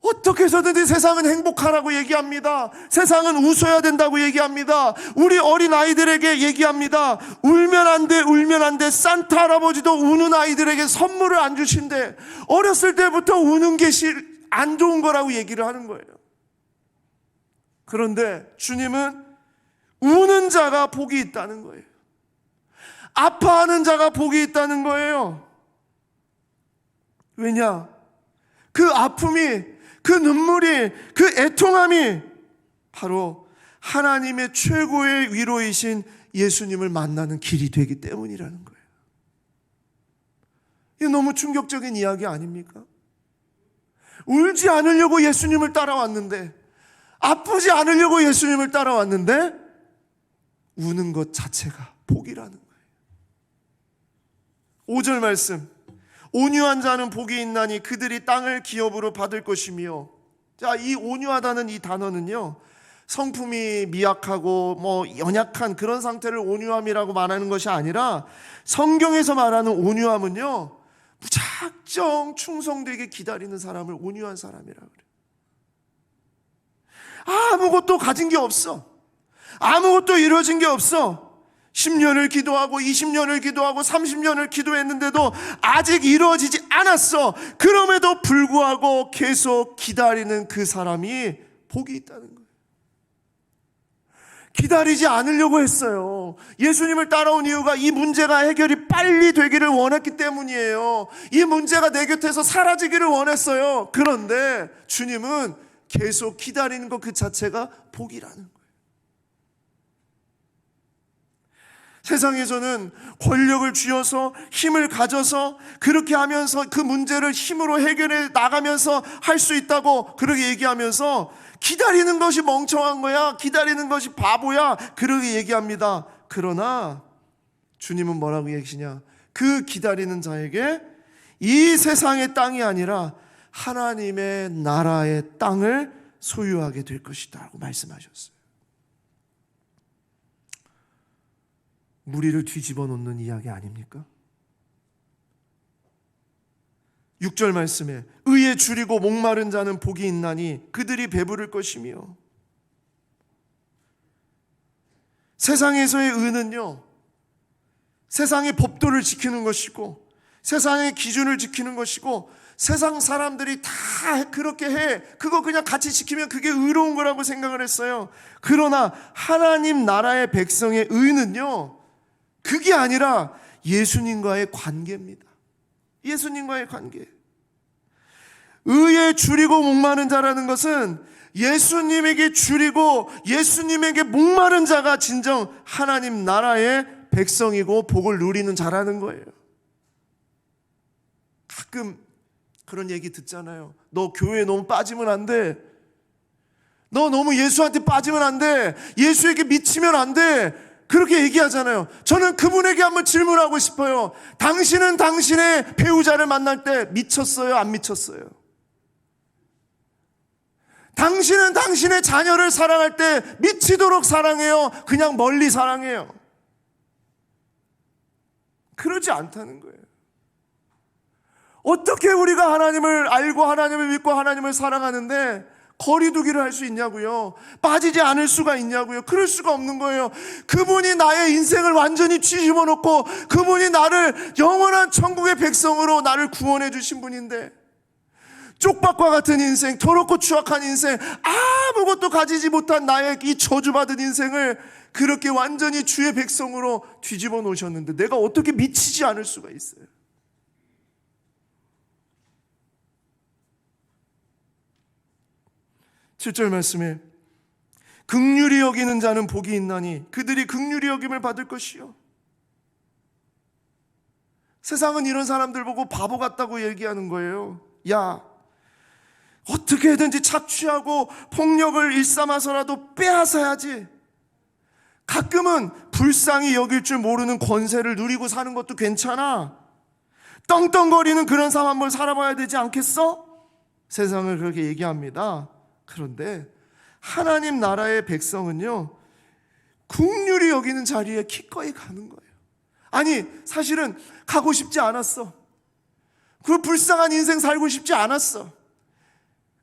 어떻게 해서든지 세상은 행복하라고 얘기합니다. 세상은 웃어야 된다고 얘기합니다. 우리 어린 아이들에게 얘기합니다. 울면 안 돼, 울면 안 돼. 산타 할아버지도 우는 아이들에게 선물을 안 주신대. 어렸을 때부터 우는 게 안 좋은 거라고 얘기를 하는 거예요. 그런데 주님은 우는 자가 복이 있다는 거예요. 아파하는 자가 복이 있다는 거예요. 왜냐? 그 아픔이, 그 눈물이, 그 애통함이 바로 하나님의 최고의 위로이신 예수님을 만나는 길이 되기 때문이라는 거예요. 이게 너무 충격적인 이야기 아닙니까? 울지 않으려고 예수님을 따라왔는데, 아프지 않으려고 예수님을 따라왔는데 우는 것 자체가 복이라는 거예요. 5절 말씀, 온유한 자는 복이 있나니 그들이 땅을 기업으로 받을 것이며. 자, 이 온유하다는 이 단어는요, 성품이 미약하고 뭐 연약한 그런 상태를 온유함이라고 말하는 것이 아니라, 성경에서 말하는 온유함은요, 무작정 충성되게 기다리는 사람을 온유한 사람이라고 그래요. 아무것도 가진 게 없어. 아무것도 이루어진 게 없어. 10년을 기도하고 20년을 기도하고 30년을 기도했는데도 아직 이루어지지 않았어. 그럼에도 불구하고 계속 기다리는 그 사람이 복이 있다는 거예요. 기다리지 않으려고 했어요. 예수님을 따라온 이유가 이 문제가 해결이 빨리 되기를 원했기 때문이에요. 이 문제가 내 곁에서 사라지기를 원했어요. 그런데 주님은 계속 기다리는 것 그 자체가 복이라는 거예요. 세상에서는 권력을 쥐어서 힘을 가져서 그렇게 하면서 그 문제를 힘으로 해결해 나가면서 할 수 있다고 그렇게 얘기하면서 기다리는 것이 멍청한 거야, 기다리는 것이 바보야, 그렇게 얘기합니다. 그러나 주님은 뭐라고 얘기하시냐? 그 기다리는 자에게 이 세상의 땅이 아니라 하나님의 나라의 땅을 소유하게 될 것이다 라고 말씀하셨어요. 무리를 뒤집어 놓는 이야기 아닙니까? 6절 말씀에 의에 줄이고 목마른 자는 복이 있나니 그들이 배부를 것이며. 세상에서의 의는요, 세상의 법도를 지키는 것이고 세상의 기준을 지키는 것이고 세상 사람들이 다 그렇게 해, 그거 그냥 같이 지키면 그게 의로운 거라고 생각을 했어요. 그러나 하나님 나라의 백성의 의는요, 그게 아니라 예수님과의 관계입니다. 예수님과의 관계. 의에 줄이고 목마른 자라는 것은 예수님에게 줄이고 예수님에게 목마른 자가 진정 하나님 나라의 백성이고 복을 누리는 자라는 거예요. 가끔 그런 얘기 듣잖아요. 너 교회에 너무 빠지면 안 돼. 너 너무 예수한테 빠지면 안 돼. 예수에게 미치면 안 돼. 그렇게 얘기하잖아요. 저는 그분에게 한번 질문하고 싶어요. 당신은 당신의 배우자를 만날 때 미쳤어요? 안 미쳤어요? 당신은 당신의 자녀를 사랑할 때 미치도록 사랑해요? 그냥 멀리 사랑해요? 그러지 않다는 거예요. 어떻게 우리가 하나님을 알고 하나님을 믿고 하나님을 사랑하는데 거리두기를 할 수 있냐고요? 빠지지 않을 수가 있냐고요? 그럴 수가 없는 거예요. 그분이 나의 인생을 완전히 뒤집어 놓고 그분이 나를 영원한 천국의 백성으로 나를 구원해 주신 분인데, 쪽박과 같은 인생, 더럽고 추악한 인생, 아무것도 가지지 못한 나의 이 저주받은 인생을 그렇게 완전히 주의 백성으로 뒤집어 놓으셨는데 내가 어떻게 미치지 않을 수가 있어요? 7절 말씀에 긍휼히 여기는 자는 복이 있나니 그들이 긍휼히 여김을 받을 것이요. 세상은 이런 사람들 보고 바보 같다고 얘기하는 거예요. 야, 어떻게든지 착취하고 폭력을 일삼아서라도 빼앗아야지. 가끔은 불쌍히 여길 줄 모르는 권세를 누리고 사는 것도 괜찮아. 떵떵거리는 그런 삶 한번 살아봐야 되지 않겠어? 세상을 그렇게 얘기합니다. 그런데 하나님 나라의 백성은요, 긍휼히 여기는 자리에 기꺼이 가는 거예요. 아니, 사실은 가고 싶지 않았어. 그 불쌍한 인생 살고 싶지 않았어.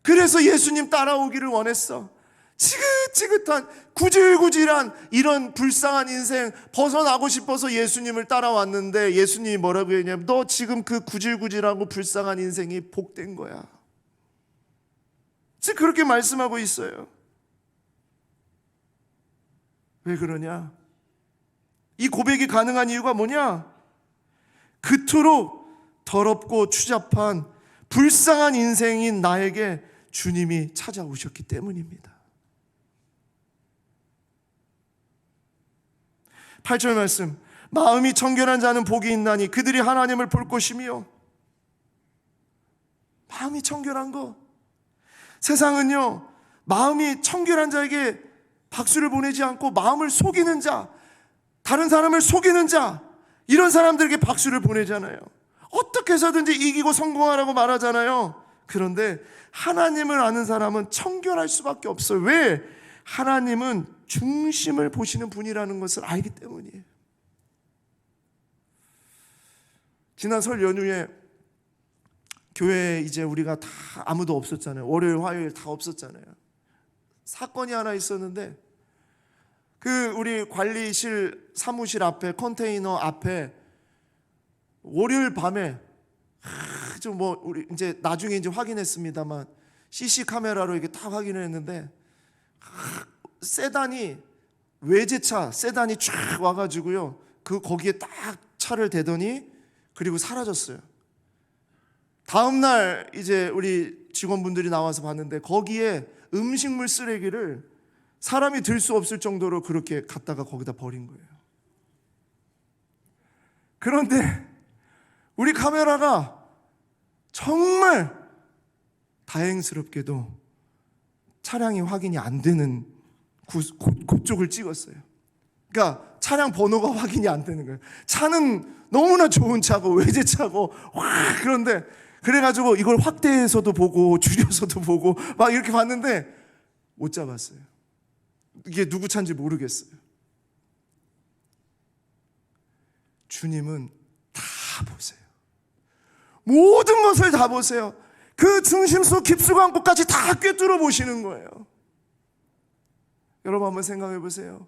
그래서 예수님 따라오기를 원했어. 지긋지긋한 구질구질한 이런 불쌍한 인생 벗어나고 싶어서 예수님을 따라왔는데 예수님이 뭐라고 했냐면 너 지금 그 구질구질하고 불쌍한 인생이 복된 거야. 지금 그렇게 말씀하고 있어요. 왜 그러냐? 이 고백이 가능한 이유가 뭐냐? 그토록 더럽고 추잡한 불쌍한 인생인 나에게 주님이 찾아오셨기 때문입니다. 8절 말씀, 마음이 청결한 자는 복이 있나니 그들이 하나님을 볼 것이며. 마음이 청결한 거. 세상은요, 마음이 청결한 자에게 박수를 보내지 않고 마음을 속이는 자, 다른 사람을 속이는 자, 이런 사람들에게 박수를 보내잖아요. 어떻게 해서든지 이기고 성공하라고 말하잖아요. 그런데 하나님을 아는 사람은 청결할 수밖에 없어요. 왜? 하나님은 중심을 보시는 분이라는 것을 알기 때문이에요. 지난 설 연휴에 교회에 이제 우리가 다 아무도 없었잖아요. 월요일, 화요일 다 없었잖아요. 사건이 하나 있었는데, 그 우리 관리실 사무실 앞에, 컨테이너 앞에 월요일 밤에 좀 뭐 우리 이제 나중에 이제 확인했습니다만 CC 카메라로 이게 다 확인을 했는데, 세단이 외제차 세단이 쫙 와가지고요, 그 거기에 딱 차를 대더니 그리고 사라졌어요. 다음 날 이제 우리 직원분들이 나와서 봤는데 거기에 음식물 쓰레기를 사람이 들 수 없을 정도로 그렇게 갖다가 거기다 버린 거예요. 그런데 우리 카메라가 정말 다행스럽게도 차량이 확인이 안 되는 그쪽을 찍었어요. 그러니까 차량 번호가 확인이 안 되는 거예요. 차는 너무나 좋은 차고 외제차고 그런데 그래가지고 이걸 확대해서도 보고 줄여서도 보고 막 이렇게 봤는데 못 잡았어요. 이게 누구 차인지 모르겠어요. 주님은 다 보세요. 모든 것을 다 보세요. 그 중심속 깊숙한 곳까지 다 꿰뚫어 보시는 거예요. 여러분 한번 생각해 보세요.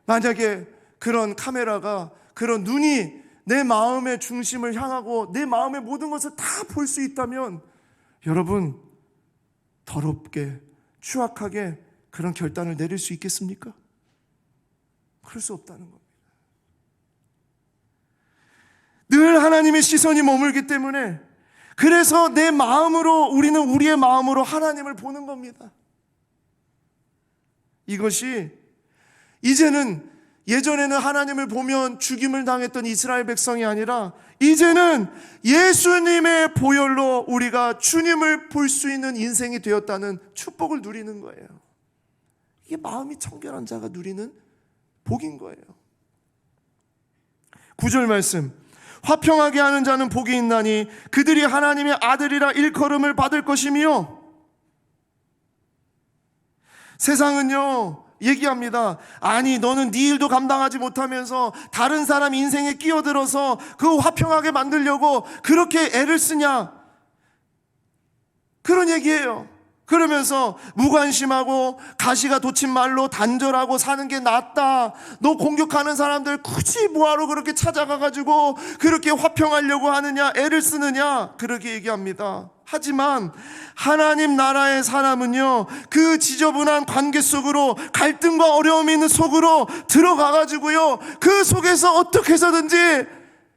만약에 그런 카메라가, 그런 눈이 내 마음의 중심을 향하고 내 마음의 모든 것을 다 볼 수 있다면 여러분 더럽게 추악하게 그런 결단을 내릴 수 있겠습니까? 그럴 수 없다는 겁니다. 늘 하나님의 시선이 머물기 때문에, 그래서 내 마음으로, 우리는 우리의 마음으로 하나님을 보는 겁니다. 이것이 이제는, 예전에는 하나님을 보면 죽임을 당했던 이스라엘 백성이 아니라 이제는 예수님의 보혈로 우리가 주님을 볼 수 있는 인생이 되었다는 축복을 누리는 거예요. 이게 마음이 청결한 자가 누리는 복인 거예요. 9절 말씀, 화평하게 하는 자는 복이 있나니 그들이 하나님의 아들이라 일컬음을 받을 것이며. 세상은요 얘기합니다. 아니 너는 네 일도 감당하지 못하면서 다른 사람 인생에 끼어들어서 그 화평하게 만들려고 그렇게 애를 쓰냐, 그런 얘기예요. 그러면서 무관심하고 가시가 돋친 말로 단절하고 사는 게 낫다. 너 공격하는 사람들 굳이 뭐하러 그렇게 찾아가가지고 그렇게 화평하려고 하느냐, 애를 쓰느냐, 그렇게 얘기합니다. 하지만 하나님 나라의 사람은요, 그 지저분한 관계 속으로, 갈등과 어려움이 있는 속으로 들어가가지고요, 그 속에서 어떻게 해서든지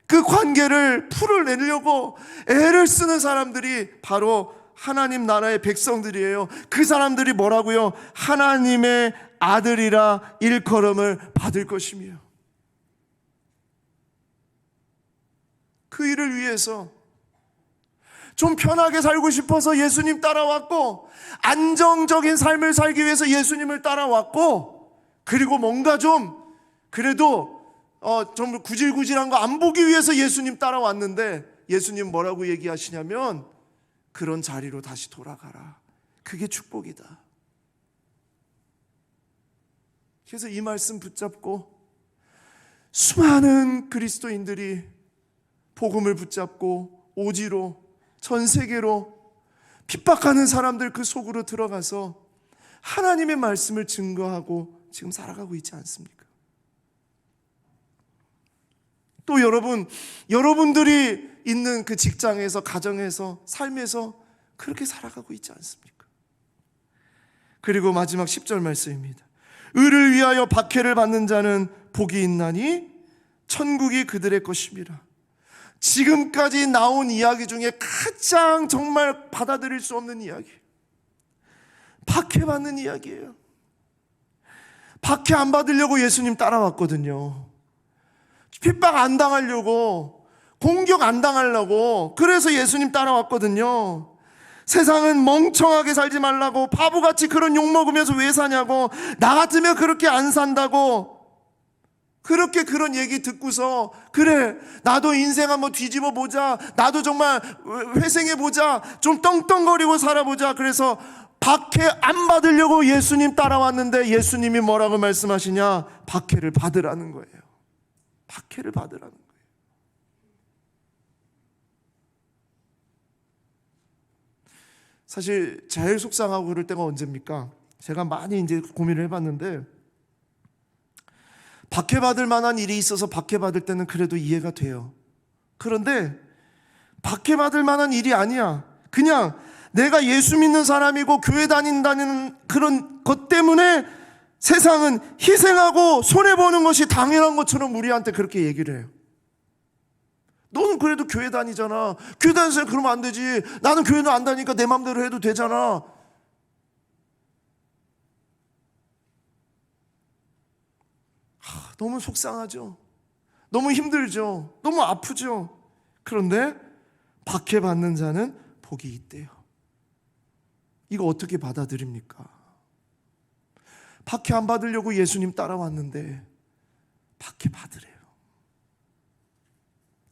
그 관계를 풀어내려고 애를 쓰는 사람들이 바로 하나님 나라의 백성들이에요. 그 사람들이 뭐라고요? 하나님의 아들이라 일컬음을 받을 것이며. 그 일을 위해서 좀 편하게 살고 싶어서 예수님 따라왔고, 안정적인 삶을 살기 위해서 예수님을 따라왔고, 그리고 뭔가 좀 그래도 좀 구질구질한 거 안 보기 위해서 예수님 따라왔는데, 예수님 뭐라고 얘기하시냐면 그런 자리로 다시 돌아가라. 그게 축복이다. 그래서 이 말씀 붙잡고 수많은 그리스도인들이 복음을 붙잡고 오지로 전 세계로 핍박하는 사람들 그 속으로 들어가서 하나님의 말씀을 증거하고 지금 살아가고 있지 않습니까? 또 여러분들이 있는 그 직장에서, 가정에서, 삶에서 그렇게 살아가고 있지 않습니까? 그리고 마지막 10절 말씀입니다. 의를 위하여 박해를 받는 자는 복이 있나니 천국이 그들의 것입니다. 지금까지 나온 이야기 중에 가장 정말 받아들일 수 없는 이야기, 박해받는 이야기예요. 박해 안 받으려고 예수님 따라왔거든요. 핍박 안 당하려고, 공격 안 당하려고, 그래서 예수님 따라왔거든요. 세상은 멍청하게 살지 말라고, 바보같이 그런 욕 먹으면서 왜 사냐고, 나 같으면 그렇게 안 산다고, 그렇게 그런 얘기 듣고서 그래 나도 인생 한번 뒤집어 보자, 나도 정말 회생해 보자, 좀 떵떵거리고 살아보자, 그래서 박해 안 받으려고 예수님 따라왔는데 예수님이 뭐라고 말씀하시냐? 박해를 받으라는 거예요. 박해를 받으라는 거예요. 사실 제일 속상하고 그럴 때가 언제입니까? 제가 많이 이제 고민을 해봤는데, 박해받을 만한 일이 있어서 박해받을 때는 그래도 이해가 돼요. 그런데 박해받을 만한 일이 아니야. 그냥 내가 예수 믿는 사람이고 교회 다닌다는 그런 것 때문에 세상은 희생하고 손해보는 것이 당연한 것처럼 우리한테 그렇게 얘기를 해요. 너는 그래도 교회 다니잖아. 교회 다니서 그러면 안 되지. 나는 교회는 안 다니니까 내 마음대로 해도 되잖아. 너무 속상하죠. 너무 힘들죠. 너무 아프죠. 그런데 박해받는 자는 복이 있대요. 이거 어떻게 받아들입니까? 박해 안 받으려고 예수님 따라왔는데 박해 받으래요.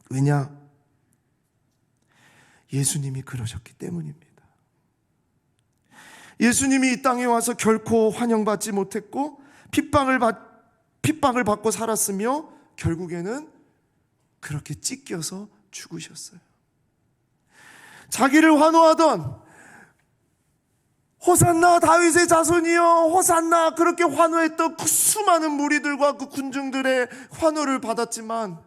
왜냐? 예수님이 그러셨기 때문입니다. 예수님이 이 땅에 와서 결코 환영받지 못했고 핍박을 받고 살았으며 결국에는 그렇게 찢겨서 죽으셨어요. 자기를 환호하던 호산나 다윗의 자손이여 호산나 그렇게 환호했던 그 수많은 무리들과 그 군중들의 환호를 받았지만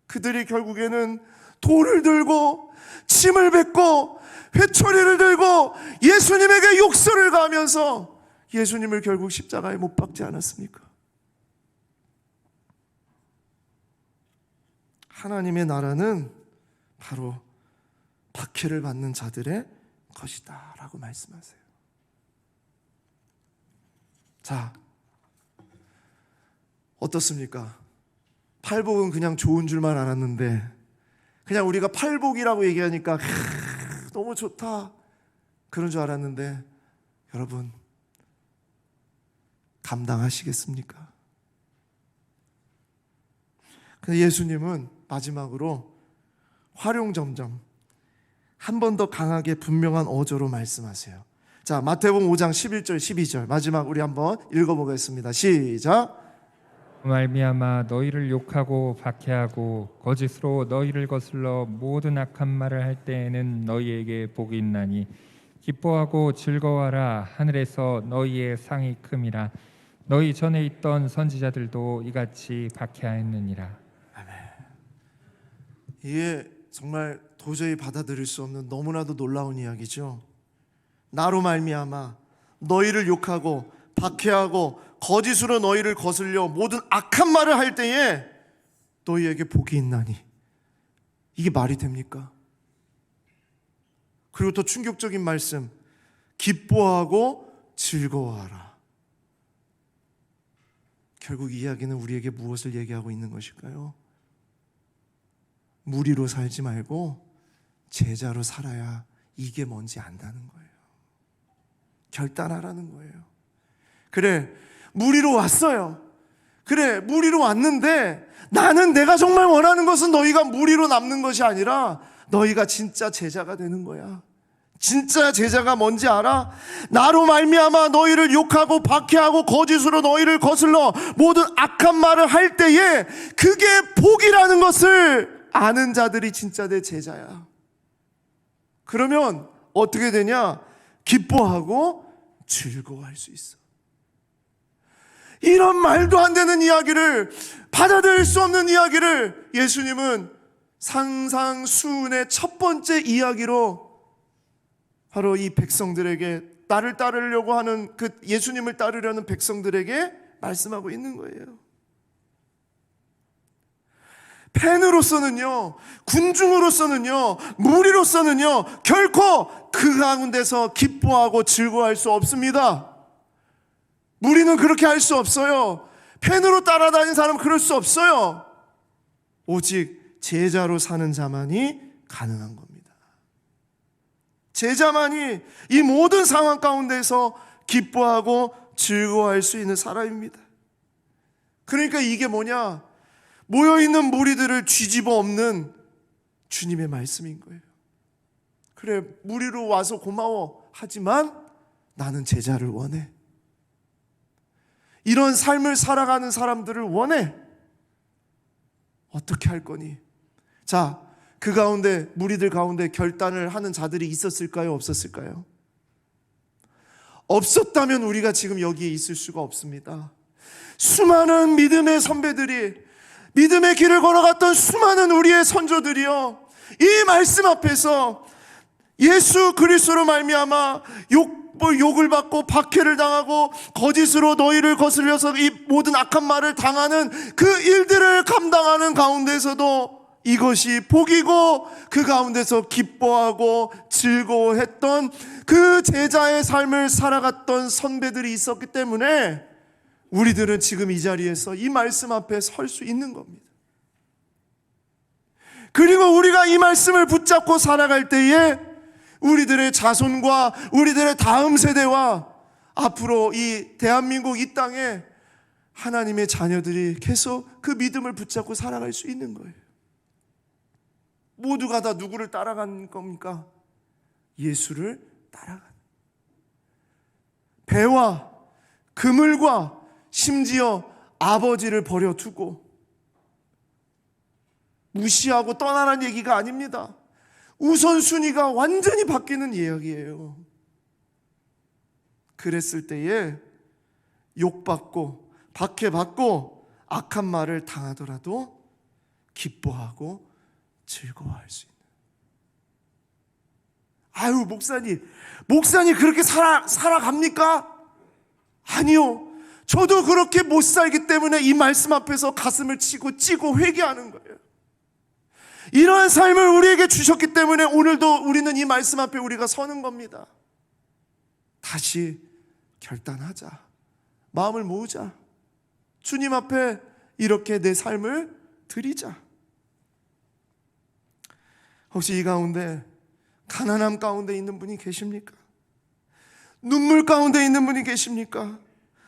그들이 결국에는 돌을 들고 침을 뱉고 회초리를 들고 예수님에게 욕설을 가하면서 예수님을 결국 십자가에 못 박지 않았습니까? 하나님의 나라는 바로 박해를 받는 자들의 것이다 라고 말씀하세요. 자, 어떻습니까? 팔복은 그냥 좋은 줄만 알았는데 그냥 우리가 팔복이라고 얘기하니까 너무 좋다 그런 줄 알았는데 여러분 감당하시겠습니까? 근데 예수님은 마지막으로 활용점점 한 번 더 강하게 분명한 어조로 말씀하세요. 자, 마태복음 5장 11절 12절 마지막 우리 한번 읽어보겠습니다. 시작. 말미암아 너희를 욕하고 박해하고 거짓으로 너희를 거슬러 모든 악한 말을 할 때에는 너희에게 복이 있나니 기뻐하고 즐거워하라. 하늘에서 너희의 상이 큼이라. 너희 전에 있던 선지자들도 이같이 박해하였느니라. 이게 정말 도저히 받아들일 수 없는 너무나도 놀라운 이야기죠. 나로 말미암아 너희를 욕하고 박해하고 거짓으로 너희를 거슬려 모든 악한 말을 할 때에 너희에게 복이 있나니. 이게 말이 됩니까? 그리고 더 충격적인 말씀, 기뻐하고 즐거워하라. 결국 이 이야기는 우리에게 무엇을 얘기하고 있는 것일까요? 무리로 살지 말고 제자로 살아야 이게 뭔지 안다는 거예요. 결단하라는 거예요. 그래, 무리로 왔어요. 그래, 무리로 왔는데 나는 내가 정말 원하는 것은 너희가 무리로 남는 것이 아니라 너희가 진짜 제자가 되는 거야. 진짜 제자가 뭔지 알아? 나로 말미암아 너희를 욕하고 박해하고 거짓으로 너희를 거슬러 모든 악한 말을 할 때에 그게 복이라는 것을 아는 자들이 진짜 내 제자야. 그러면 어떻게 되냐? 기뻐하고 즐거워할 수 있어. 이런 말도 안 되는 이야기를, 받아들일 수 없는 이야기를 예수님은 상상수훈의 첫 번째 이야기로 바로 이 백성들에게, 나를 따르려고 하는 그 예수님을 따르려는 백성들에게 말씀하고 있는 거예요. 팬으로서는요, 군중으로서는요, 무리로서는요 결코 그 가운데서 기뻐하고 즐거워할 수 없습니다. 무리는 그렇게 할 수 없어요. 팬으로 따라다니는 사람은 그럴 수 없어요. 오직 제자로 사는 자만이 가능한 겁니다. 제자만이 이 모든 상황 가운데서 기뻐하고 즐거워할 수 있는 사람입니다. 그러니까 이게 뭐냐? 모여있는 무리들을 뒤집어 엎는 주님의 말씀인 거예요. 그래, 무리로 와서 고마워. 하지만 나는 제자를 원해. 이런 삶을 살아가는 사람들을 원해. 어떻게 할 거니? 자, 그 가운데, 무리들 가운데 결단을 하는 자들이 있었을까요? 없었을까요? 없었다면 우리가 지금 여기에 있을 수가 없습니다. 수많은 믿음의 선배들이, 믿음의 길을 걸어갔던 수많은 우리의 선조들이요, 이 말씀 앞에서 예수 그리스도로 말미암아 욕을 받고 박해를 당하고 거짓으로 너희를 거슬려서 이 모든 악한 말을 당하는 그 일들을 감당하는 가운데서도 이것이 복이고 그 가운데서 기뻐하고 즐거워했던 그 제자의 삶을 살아갔던 선배들이 있었기 때문에 우리들은 지금 이 자리에서 이 말씀 앞에 설 수 있는 겁니다. 그리고 우리가 이 말씀을 붙잡고 살아갈 때에 우리들의 자손과 우리들의 다음 세대와 앞으로 이 대한민국 이 땅에 하나님의 자녀들이 계속 그 믿음을 붙잡고 살아갈 수 있는 거예요. 모두가 다 누구를 따라가는 겁니까? 예수를 따라가는, 배와 그물과 심지어 아버지를 버려두고 무시하고 떠나라는 얘기가 아닙니다. 우선순위가 완전히 바뀌는 이야기예요. 그랬을 때에 욕받고 박해받고 악한 말을 당하더라도 기뻐하고 즐거워할 수 있는. 아유, 목사님 그렇게 살아갑니까? 아니요. 저도 그렇게 못 살기 때문에 이 말씀 앞에서 가슴을 치고 찌고 회개하는 거예요. 이러한 삶을 우리에게 주셨기 때문에 오늘도 우리는 이 말씀 앞에 우리가 서는 겁니다. 다시 결단하자. 마음을 모으자. 주님 앞에 이렇게 내 삶을 드리자. 혹시 이 가운데 가난함 가운데 있는 분이 계십니까? 눈물 가운데 있는 분이 계십니까?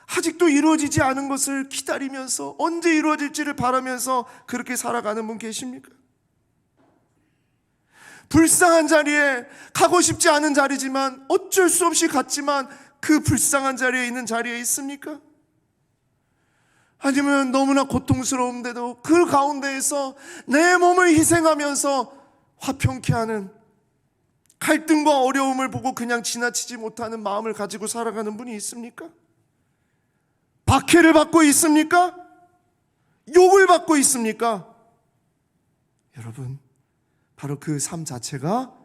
아직도 이루어지지 않은 것을 기다리면서 언제 이루어질지를 바라면서 그렇게 살아가는 분 계십니까? 불쌍한 자리에, 가고 싶지 않은 자리지만 어쩔 수 없이 갔지만 그 불쌍한 자리에 있는 자리에 있습니까? 아니면 너무나 고통스러운데도 그 가운데에서 내 몸을 희생하면서 화평케 하는, 갈등과 어려움을 보고 그냥 지나치지 못하는 마음을 가지고 살아가는 분이 있습니까? 박해를 받고 있습니까? 욕을 받고 있습니까? 여러분, 바로 그 삶 자체가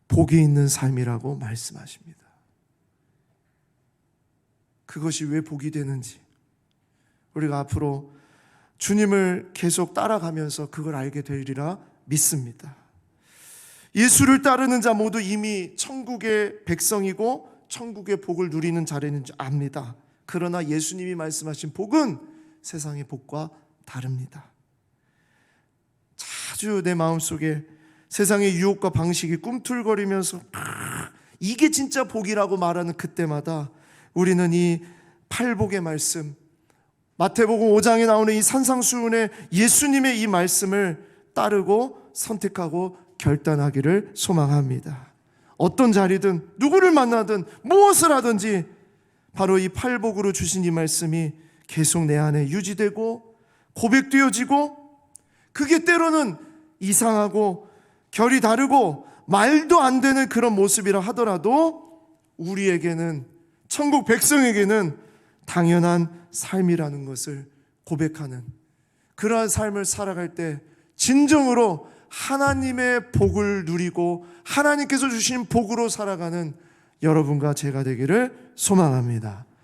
복이 있는 삶이라고 말씀하십니다. 그것이 왜 복이 되는지 우리가 앞으로 주님을 계속 따라가면서 그걸 알게 되리라 믿습니다. 예수를 따르는 자 모두 이미 천국의 백성이고 천국의 복을 누리는 자리는 줄 압니다. 그러나 예수님이 말씀하신 복은 세상의 복과 다릅니다. 자주 내 마음속에 세상의 유혹과 방식이 꿈틀거리면서 이게 진짜 복이라고 말하는 그때마다 우리는 이 팔복의 말씀, 마태복음 5장에 나오는 이 산상수훈의 예수님의 이 말씀을 따르고 선택하고 결단하기를 소망합니다. 어떤 자리든 누구를 만나든 무엇을 하든지 바로 이 팔복으로 주신 이 말씀이 계속 내 안에 유지되고 고백되어지고, 그게 때로는 이상하고 결이 다르고 말도 안 되는 그런 모습이라 하더라도 우리에게는, 천국 백성에게는 당연한 삶이라는 것을 고백하는 그러한 삶을 살아갈 때 진정으로 하나님의 복을 누리고 하나님께서 주신 복으로 살아가는 여러분과 제가 되기를 소망합니다.